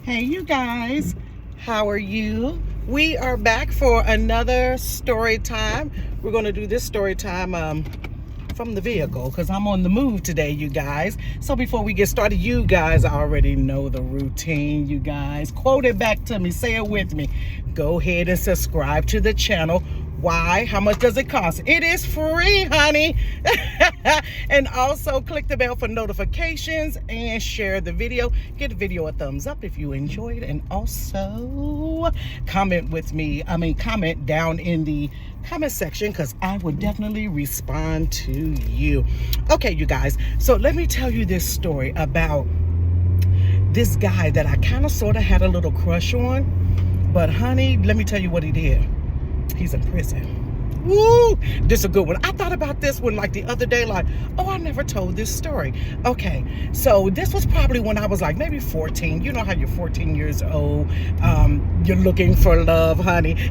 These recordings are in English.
Hey you guys, how are you? We are back for another story time. We're going to do this story time from the vehicle because I'm on the move today, you guys. So before we get started, you guys already know the routine, you guys. Quote it back to me, say it with me. Go ahead and subscribe to the channel. Why? How much does it cost? It is free, honey. And also click the bell for notifications and share the video. Give the video a thumbs up if you enjoyed, and also comment with me. Comment down in the comment section because I would definitely respond to you. Okay, you guys. So let me tell you this story about this guy that I kind of sort of had a little crush on. But honey, let me tell you what he did. He's in prison. Woo! This is a good one. I thought about this one like the other day, like, oh, I never told this story. Okay, so this was probably when I was like maybe 14. You know how you're 14 years old. You're looking for love, honey.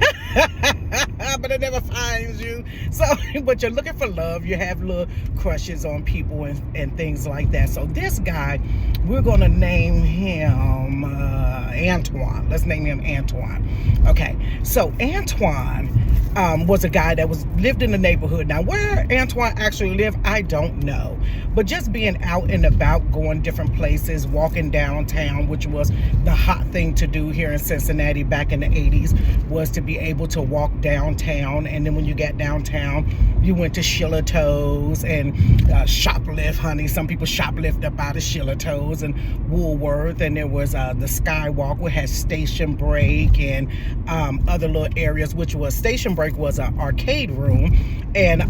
But it never finds you. So, but you're looking for love. You have little crushes on people and things like that. So this guy, we're going to name him Antoine. Let's name him Antoine. Okay, so Antoine was a guy that lived in the neighborhood. Now, where Antoine actually lived, I don't know. But just being out and about, going different places, walking downtown, which was the hot thing to do here in Cincinnati back in the 80s, was to be able to walk downtown. And then when you got downtown, you went to Sheila Toes and shoplift, honey. Some people shoplift up out of Sheila Toes and Woolworth. And there was the Skywalk, which had Station Break and other little areas, which was Station Break was an arcade room, and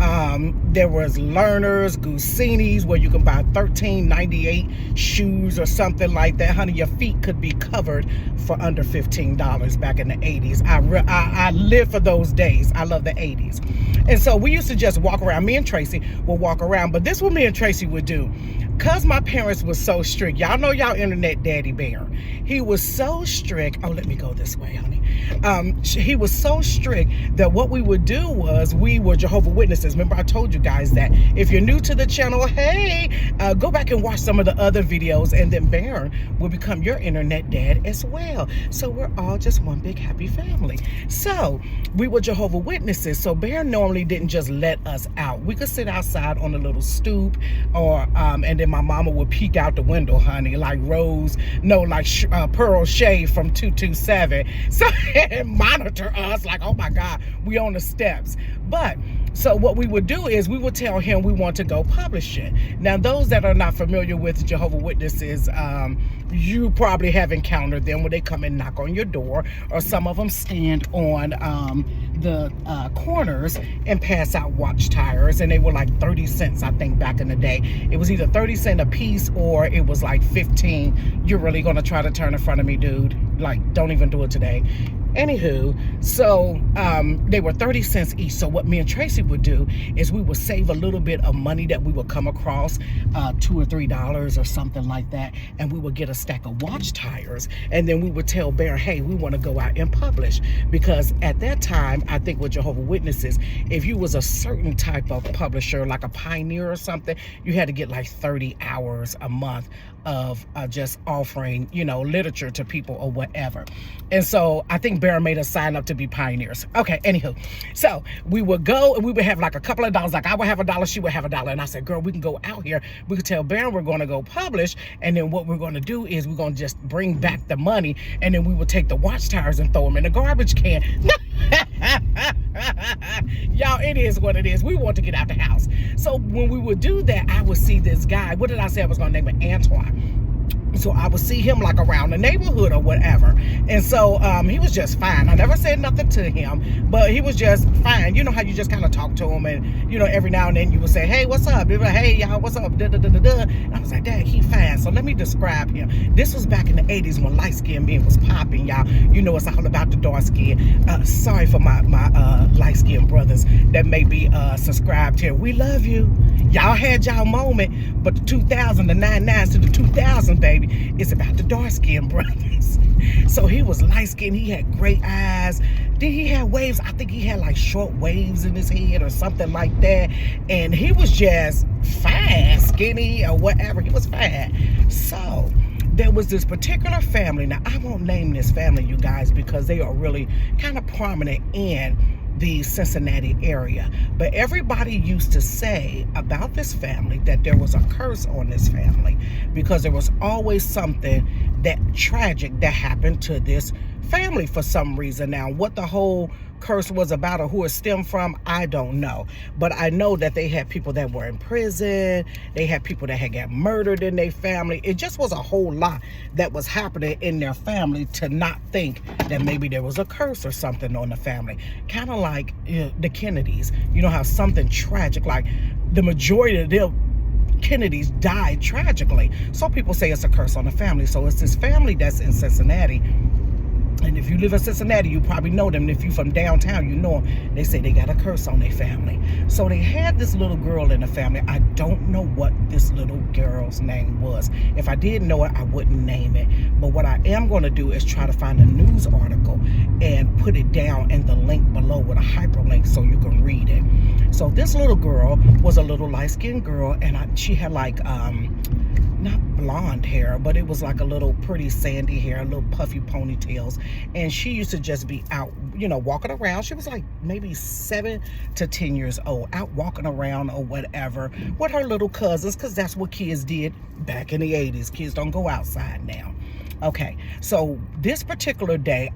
there was Learners, Gusini's, where you can buy $13.98 shoes or something like that, honey. Your feet could be covered for under $15 back in the 80s. I lived for those days. I love the 80s. And so we used to just walk around. Me and Tracy would walk around, but this is what me and Tracy would do. Because my parents was so strict. Y'all know y'all internet daddy bear. He was so strict. Oh, let me go this way, honey. He was so strict that what we would do was we were Jehovah's Witnesses. Remember I told you guys that. If you're new to the channel, hey, go back and watch some of the other videos, and then Baron will become your internet dad as well. So we're all just one big happy family. So we were Jehovah's Witnesses. So Baron normally didn't just let us out. We could sit outside on a little stoop, or and then my mama would peek out the window, honey, like Pearl Shea from 227. So and monitor us like, oh my God, we on the steps. But so what we would do is we would tell him we want to go publish it. Now, those that are not familiar with Jehovah's Witnesses, you probably have encountered them when they come and knock on your door, or some of them stand on the corners and pass out watch tires, and they were like 30 cents, I think, back in the day. It was either 30 cents a piece or it was like 15. You're really gonna try to turn in front of me, dude? Like, don't even do it today. Anywho, so they were 30 cents each. So what me and Tracy would do is we would save a little bit of money that we would come across, $2 or $3 or something like that, and we would get a stack of watch tires, and then we would tell Bear, hey, we want to go out and publish. Because at that time, I think with Jehovah's Witnesses, if you was a certain type of publisher, like a pioneer or something, you had to get like 30 hours a month of just offering, literature to people or whatever. And so I think Bear made us sign up to be pioneers. Okay, anywho. So we would go and we would have like a couple of dollars. Like I would have $1, she would have $1. And I said, girl, we can go out here. We could tell Bear we're going to go publish. And then what we're going to do is we're going to just bring back the money. And then we would take the watch tires and throw them in the garbage can. Y'all, it is what it is. We want to get out the house. So when we would do that, I would see this guy. What did I say I was going to name it? Antoine. So I would see him like around the neighborhood or whatever. And so he was just fine. I never said nothing to him, but he was just fine. You know how you just kind of talk to him, and every now and then you would say, hey, what's up? They'd be like, hey, y'all, what's up? Da, da, da, da, da. And I was like, dang, he fine. So let me describe him. This was back in the 80s when light skin men was popping, y'all. You know it's all about the dark skin. Sorry for my light skinned brothers that may be subscribed here. We love you. Y'all had y'all moment, but the 2000, the 99s to the 2000, baby, it's about the dark-skinned brothers. So he was light-skinned. He had great eyes. Then he had waves. I think he had like short waves in his head or something like that. And he was just fine, skinny or whatever. He was fine. So there was this particular family. Now, I won't name this family, you guys, because they are really kind of prominent in the Cincinnati area. But everybody used to say about this family that there was a curse on this family because there was always something that tragic that happened to this family for some reason. Now, what the whole curse was about or who it stemmed from, I don't know. But I know that they had people that were in prison. They had people that had got murdered in their family. It just was a whole lot that was happening in their family to not think that maybe there was a curse or something on the family. Kind of like the Kennedys. You know how something tragic, like the majority of them Kennedys died tragically. So people say it's a curse on the family. So it's this family that's in Cincinnati. And if you live in Cincinnati, you probably know them. And if you're from downtown, you know them. They say they got a curse on their family. So they had this little girl in the family. I don't know what this little girl's name was. If I did know it, I wouldn't name it. But what I am going to do is try to find a news article and put it down in the link below with a hyperlink so you can read it. So this little girl was a little light-skinned girl, and she had like not blonde hair, but it was like a little pretty sandy hair, little puffy ponytails. And she used to just be out, you know, walking around. She was like maybe 7 to 10 years old, out walking around or whatever with her little cousins, because that's what kids did back in the 80s. Kids don't go outside now. Okay, so this particular day,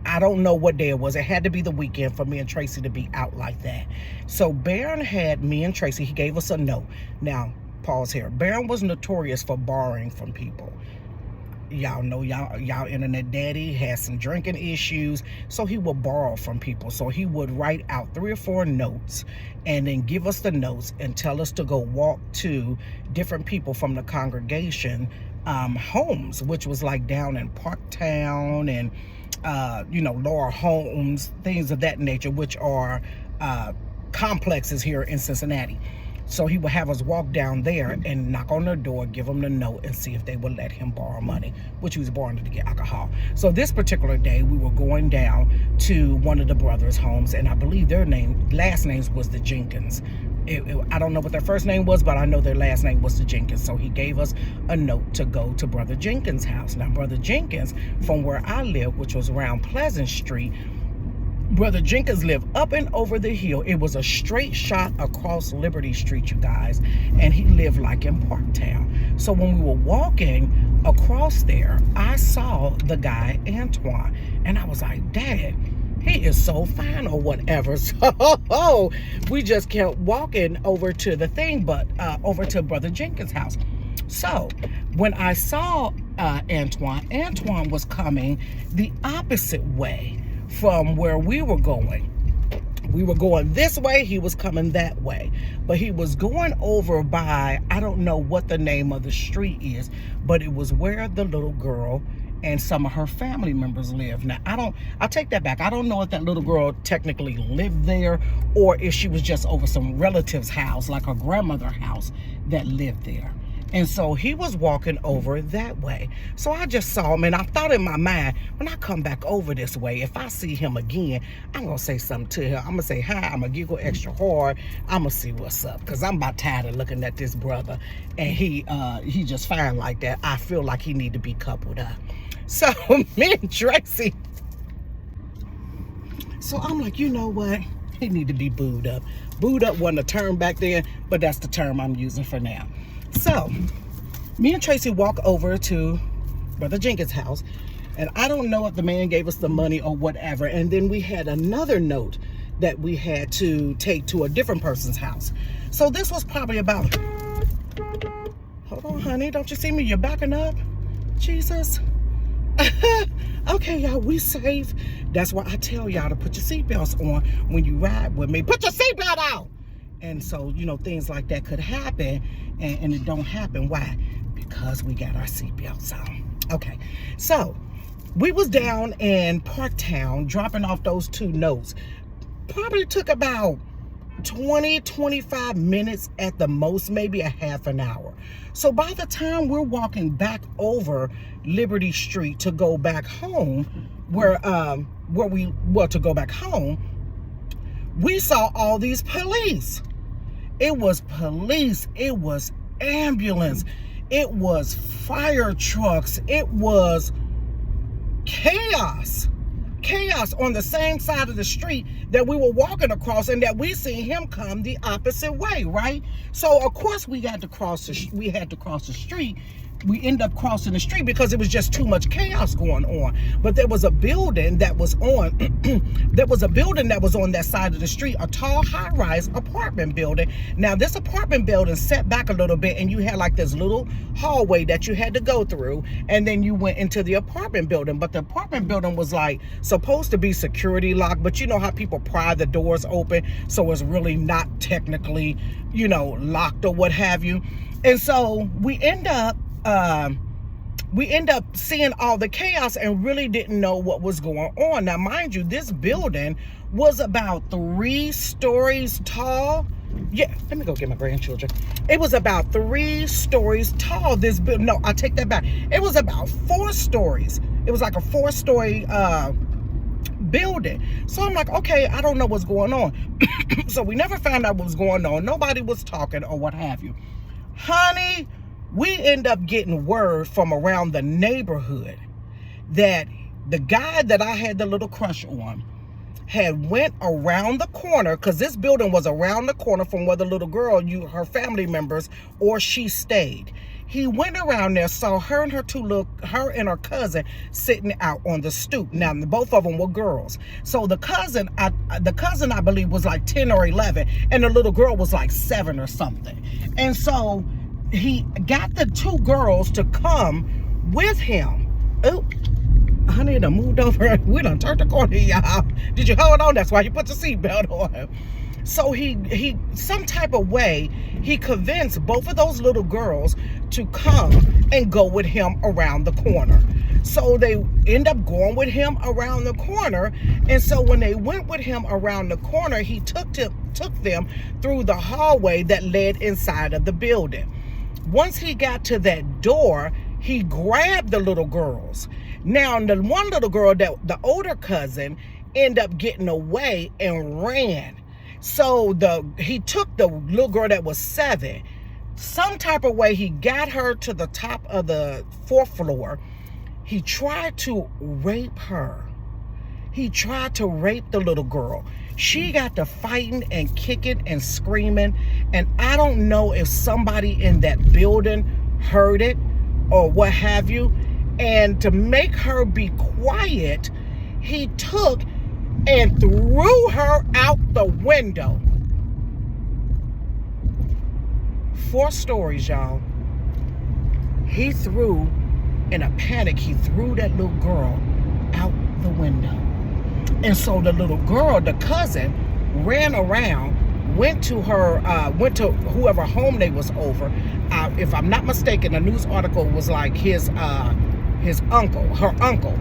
I don't know what day it was. It had to be the weekend for me and Tracy to be out like that. So Baron had me and Tracy, he gave us a note. Now, pause here. Baron was notorious for borrowing from people. Y'all know, y'all internet daddy has some drinking issues, so he would borrow from people. So he would write out 3 or 4 notes and then give us the notes and tell us to go walk to different people from the congregation homes, which was like down in Parktown and you know, Laura Homes, things of that nature, which are complexes here in Cincinnati. So he would have us walk down there and knock on their door, give them the note, and see if they would let him borrow money, which he was borrowing to get alcohol. So this particular day, we were going down to one of the brothers' homes, and I believe their last names was the Jenkins. I don't know what their first name was, but I know their last name was the Jenkins. So he gave us a note to go to Brother Jenkins' house. Now, Brother Jenkins, from where I live, which was around Pleasant Street, Brother Jenkins lived up and over the hill. It was a straight shot across Liberty Street, you guys. And he lived like in Parktown. So when we were walking across there, I saw the guy, Antoine. And I was like, Dad, he is so fine or whatever. So we just kept walking over to the thing, but over to Brother Jenkins' house. So when I saw Antoine was coming the opposite way from where we were going. We were going this way, he was coming that way. But he was going over by, I don't know what the name of the street is, but it was where the little girl and some of her family members live. Now, I take that back. I don't know if that little girl technically lived there or if she was just over some relative's house, like her grandmother's house that lived there. And so he was walking over that way. So I just saw him, and I thought in my mind, when I come back over this way, if I see him again, I'm going to say something to him. I'm going to say hi. I'm going to giggle extra hard. I'm going to see what's up, because I'm about tired of looking at this brother. And he just fine like that. I feel like he need to be coupled up. So me and Tracy, so I'm like, you know what? He need to be booed up. Booed up wasn't a term back then, but that's the term I'm using for now. So, me and Tracy walk over to Brother Jenkins' house, and I don't know if the man gave us the money or whatever, and then we had another note that we had to take to a different person's house. So this was probably about, hold on, honey, don't you see me? You're backing up? Jesus. Okay, y'all, we safe. That's why I tell y'all to put your seatbelts on when you ride with me. Put your seatbelt on! And so, you know, things like that could happen, and it don't happen. Why? Because we got our seatbelts on. Okay, so we was down in Parktown dropping off those 2 notes. Probably took about 20-25 minutes at the most, maybe a half an hour. So by the time we're walking back over Liberty Street to go back home, to go back home, we saw all these police. It was police, it was ambulance, it was fire trucks, it was chaos on the same side of the street that we were walking across, and that we seen him come the opposite way, right? So of course we had to cross the street. We end up crossing the street because it was just too much chaos going on. But there was a building that was on that side of the street, a tall high-rise apartment building. Now this apartment building set back a little bit, and you had like this little hallway that you had to go through, and then you went into the apartment building. But the apartment building was like supposed to be security locked, but you know how people pry the doors open, so it's really not technically, locked or what have you. And so we end up seeing all the chaos and really didn't know what was going on. Now, mind you, this building was about 3 stories tall. Yeah, let me go get my grandchildren. It was about 3 stories tall, this building. No, I take that back. It was about 4 stories. It was like a 4-story building. So I'm like, okay, I don't know what's going on. So we never found out what was going on. Nobody was talking or what have you. Honey, we end up getting word from around the neighborhood that the guy that I had the little crush on had went around the corner, because this building was around the corner from where the little girl, her family members, or she stayed. He went around there, saw her and her cousin sitting out on the stoop. Now, both of them were girls. So the cousin, I believe, was like 10 or 11, and the little girl was like 7 or something. And so he got the 2 girls to come with him. Oh, honey, done moved over. We done turned the corner, y'all. Did you hold on? That's why you put your seatbelt on. So he some type of way, he convinced both of those little girls to come and go with him around the corner. So they end up going with him around the corner. And so when they went with him around the corner, he took them through the hallway that led inside of the building. Once he got to that door, he grabbed the little girls. Now, the one little girl, the older cousin, ended up getting away and ran. So he took the little girl that was 7. Some type of way, he got her to the top of the 4th floor. He tried to rape her. He tried to rape the little girl. She got to fighting and kicking and screaming. And I don't know if somebody in that building heard it or what have you. And to make her be quiet, he took and threw her out the window. 4 stories, y'all. He threw, in a panic, he threw that little girl out the window. And so the little girl, the cousin, ran around, went to whoever home they was over. If I'm not mistaken, the news article was like his uncle, her uncle.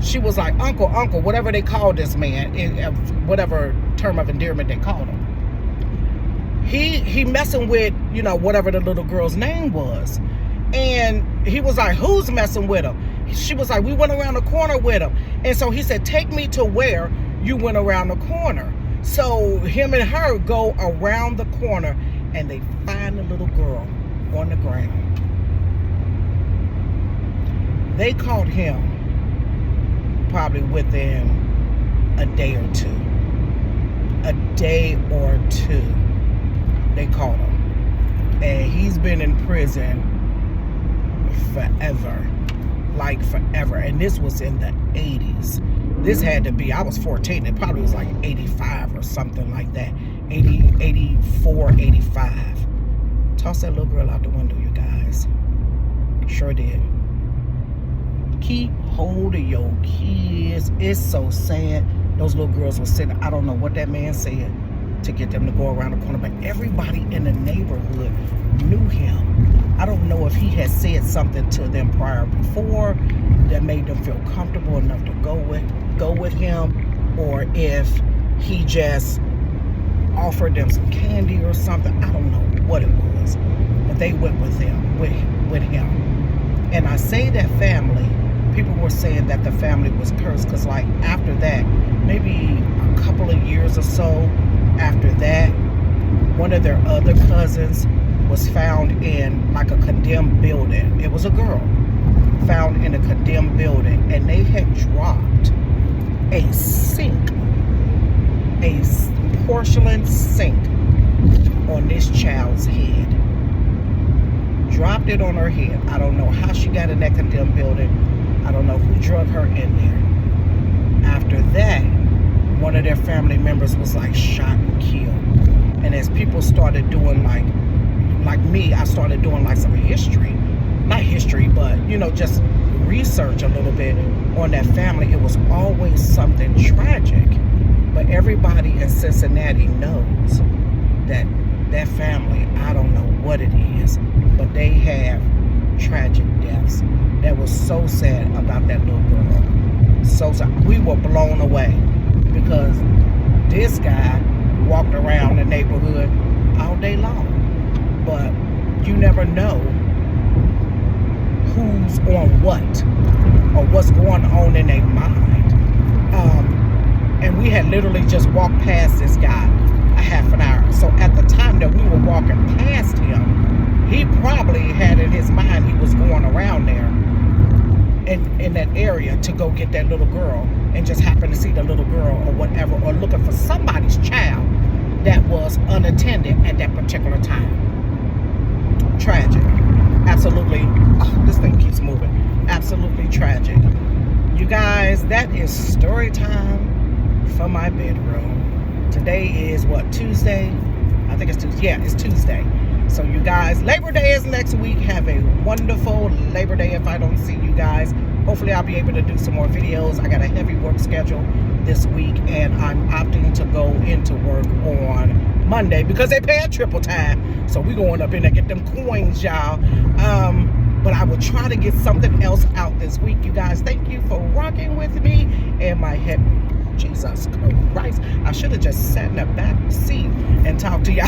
She was like, uncle, whatever they called this man, whatever term of endearment they called him. He messing with, whatever the little girl's name was. And he was like, who's messing with him? She was like, we went around the corner with him. And so he said, take me to where you went around the corner. So him and her go around the corner, and they find the little girl on the ground. They caught him probably within a day or two. They caught him. And he's been in prison forever. Like forever. And this was in the 80s. This had to be, I was 14. It probably was like 85 or something like that. 84, 85. Toss that little girl out the window, you guys. Sure did. Keep hold of your kids. It's so sad. Those little girls were sitting, I don't know what that man said to get them to go around the corner, but everybody in the neighborhood knew him. I don't know if he had said something to them prior before that made them feel comfortable enough to go with him, or if he just offered them some candy or something. I don't know what it was, but they went with them, with him. And I say that family, people were saying that the family was cursed because, like, after that, maybe a couple of years or so after that, one of their other cousins was found in like a condemned building. It was a girl found in a condemned building, and they had dropped a sink, a porcelain sink on this child's head. Dropped it on her head. I don't know how she got in that condemned building. I don't know who drug her in there. After that, one of their family members was like shot and killed. And as people started doing like me, I started doing like some history. Not history, but, you know, just research a little bit on that family. It was always something tragic. But everybody in Cincinnati knows that that family, I don't know what it is, but they have tragic deaths. That was so sad about that little girl. So sad. We were blown away because this guy walked around the neighborhood all day long. But you never know who's on what or what's going on in their mind. And we had literally just walked past this guy a half an hour. So at the time that we were walking past him, he probably had in his mind he was going around there in that area to go get that little girl, and just happened to see the little girl or whatever, or looking for somebody's child that was unattended at that particular time. Tragic. Absolutely. Oh, this thing keeps moving. Absolutely tragic. You guys, that is story time for my bedroom. Today is what, Tuesday? I think it's Tuesday. Yeah, it's Tuesday. So you guys, Labor Day is next week. Have a wonderful Labor Day if I don't see you guys. Hopefully I'll be able to do some more videos. I got a heavy work schedule this week, and I'm opting to go into work on Monday because they pay triple time. So we going up in there, get them coins, y'all. But I will try to get something else out this week. You guys, thank you for rocking with me and my head. Jesus Christ. I should have just sat in the back seat and talked to y'all.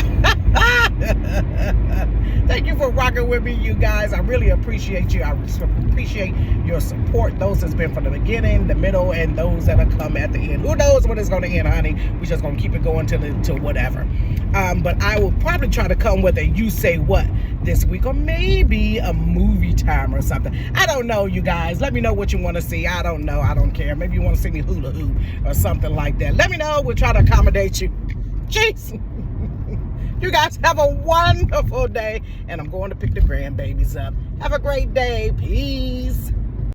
Thank you for rocking with me, you guys. I really appreciate you. I appreciate your support. Those that's been from the beginning, the middle, and those that have come at the end. Who knows when it's going to end, honey? We're just going to keep it going till whatever. But I will probably try to come with a you say what this week, or maybe a movie time or something. I don't know, you guys. Let me know what you want to see. I don't know. I don't care. Maybe you want to see me hula hoop or something like that. Let me know. We'll try to accommodate you. Jeez. You guys have a wonderful day, and I'm going to pick the grandbabies up. Have a great day. Peace.